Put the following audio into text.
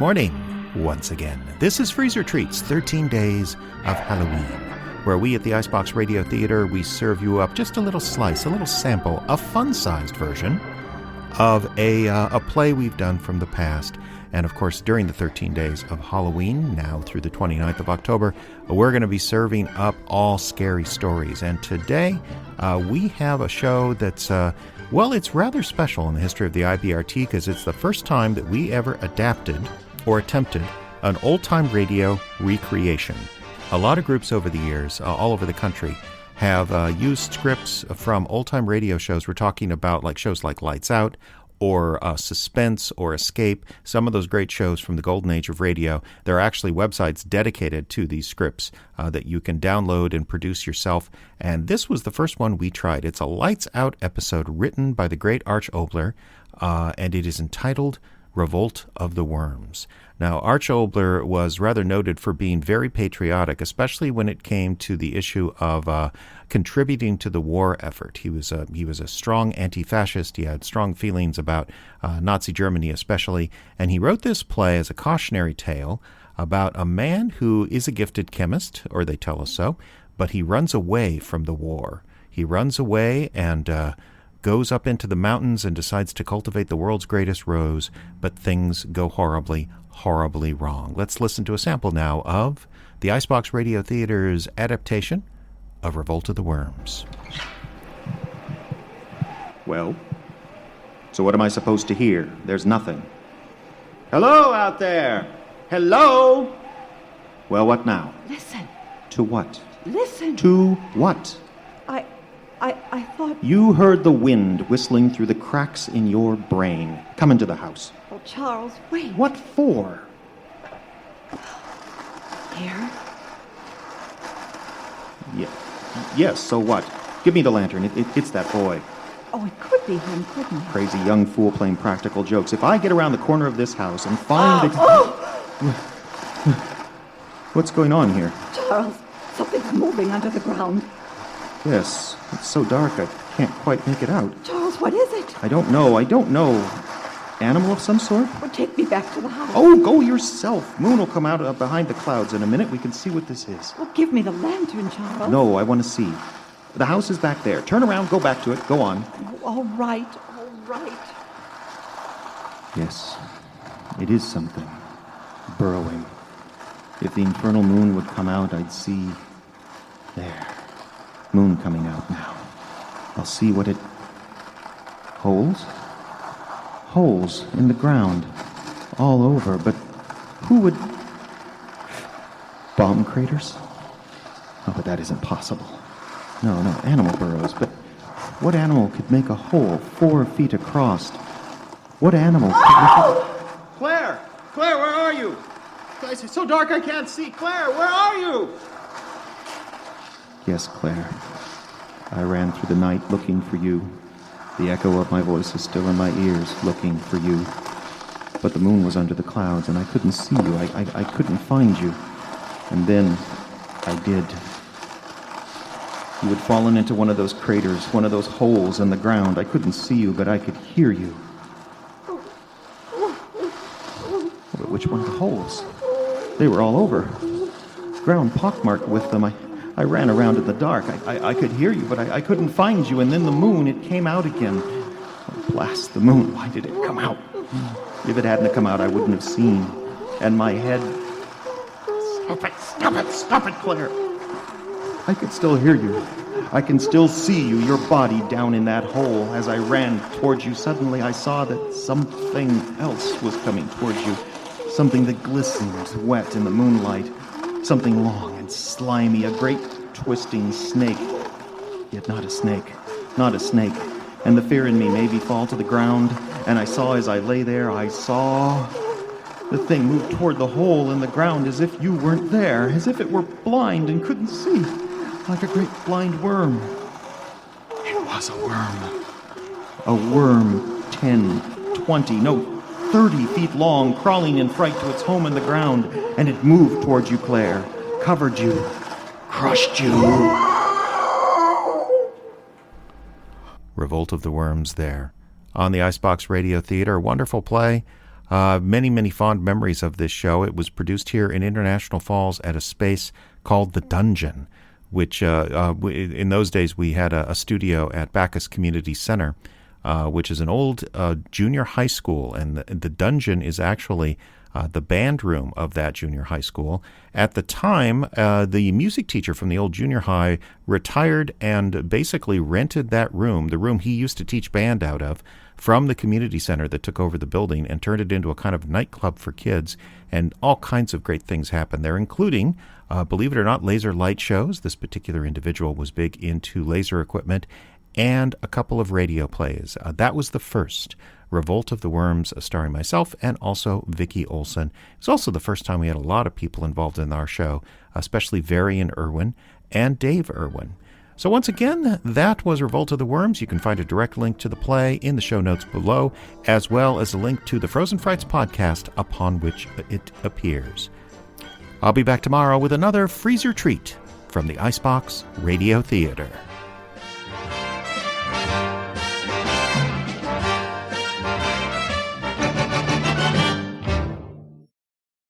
morning once again. This is Freezer Treats, 13 Days of Halloween, where we at the Icebox Radio Theater, we serve you up just a little slice, a little sample, a fun-sized version of a play we've done from the past. And of course, during the 13 days of Halloween, now through the 29th of October, we're going to be serving up all scary stories. And today, we have a show that's, it's rather special in the history of the IBRT because it's the first time that we ever adapted or attempted an old-time radio recreation. A lot of groups over the years, all over the country, have used scripts from old-time radio shows. We're talking about like shows like Lights Out, or Suspense, or Escape, some of those great shows from the golden age of radio. There are actually websites dedicated to these scripts that you can download and produce yourself. And this was the first one we tried. It's a Lights Out episode written by the great Arch Obler, and it is entitled Revolt of the Worms. Now, Arch Obler was rather noted for being very patriotic, especially when it came to the issue of contributing to the war effort. He was a strong anti-fascist. He had strong feelings about Nazi Germany especially, and he wrote this play as a cautionary tale about a man who is a gifted chemist, or they tell us so, but he runs away from the war. He runs away and goes up into the mountains and decides to cultivate the world's greatest rose, but things go horribly, horribly wrong. Let's listen to a sample now of the Icebox Radio Theater's adaptation of Revolt of the Worms. Well, so what am I supposed to hear? There's nothing. Hello out there! Hello! Well, what now? Listen. To what? Listen. To what? I thought... You heard the wind whistling through the cracks in your brain. Come into the house. Oh, Charles, wait. What for? Here? Yes, so what? Give me the lantern. It's that boy. Oh, it could be him, couldn't it? Crazy young fool playing practical jokes. If I get around the corner of this house and find What's going on here? Charles, something's moving under the ground. Yes, it's so dark I can't quite make it out. Charles, what is it? I don't know. Animal of some sort? Well, take me back to the house. Oh, go yourself. Moon will come out behind the clouds in a minute. We can see what this is. Well, give me the lantern, Charles. No, I want to see. The house is back there. Turn around, go back to it. Go on. Oh, all right. Yes, it is something. Burrowing. If the infernal moon would come out, I'd see... There. Moon coming out now. I'll see what it... Holes? Holes in the ground. All over, but who would... Bomb craters? Oh, but that isn't possible. No, animal burrows, but what animal could make a hole 4 feet across? What animal could... Claire! Claire, where are you? It's so dark I can't see. Claire, where are you? Yes, Claire. I ran through the night looking for you. The echo of my voice is still in my ears, looking for you. But the moon was under the clouds, and I couldn't see you. I couldn't find you. And then I did. You had fallen into one of those craters, one of those holes in the ground. I couldn't see you, but I could hear you. But which one of the holes? They were all over. Ground pockmarked with them. I ran around in the dark. I could hear you, but I couldn't find you. And then the moon, it came out again. Oh, blast the moon. Why did it come out? If it hadn't come out, I wouldn't have seen. And my head... Stop it, Claire. I could still hear you. I can still see you, your body down in that hole. As I ran towards you, suddenly I saw that something else was coming towards you. Something that glistened wet in the moonlight. Something long and slimy, a great twisting snake. Yet not a snake. Not a snake. And the fear in me made me fall to the ground. And I saw as I lay there, I saw the thing move toward the hole in the ground as if you weren't there. As if it were blind and couldn't see. Like a great blind worm. It was a worm. A worm 10, 20, no, 30 feet long, crawling in fright to its home in the ground, and it moved towards you, Claire, covered you, crushed you. Revolt of the Worms there. On the Icebox Radio Theater, wonderful play Many fond memories of this show. It was produced here in International Falls at a space called The Dungeon, which in those days we had a studio at Bacchus Community Center, which is an old junior high school, and the Dungeon is actually the band room of that junior high school. At the time, the music teacher from the old junior high retired and basically rented that room, the room he used to teach band out of, from the community center that took over the building and turned it into a kind of nightclub for kids. And all kinds of great things happened there, including, believe it or not, laser light shows. This particular individual was big into laser equipment, and a couple of radio plays. That was the first. Revolt of the Worms, starring myself and also Vicki Olsen. It was also the first time we had a lot of people involved in our show, especially Varian Irwin and Dave Irwin. So once again, that was Revolt of the Worms. You can find a direct link to the play in the show notes below, as well as a link to the Frozen Frights podcast upon which it appears. I'll be back tomorrow with another freezer treat from the Icebox Radio Theater.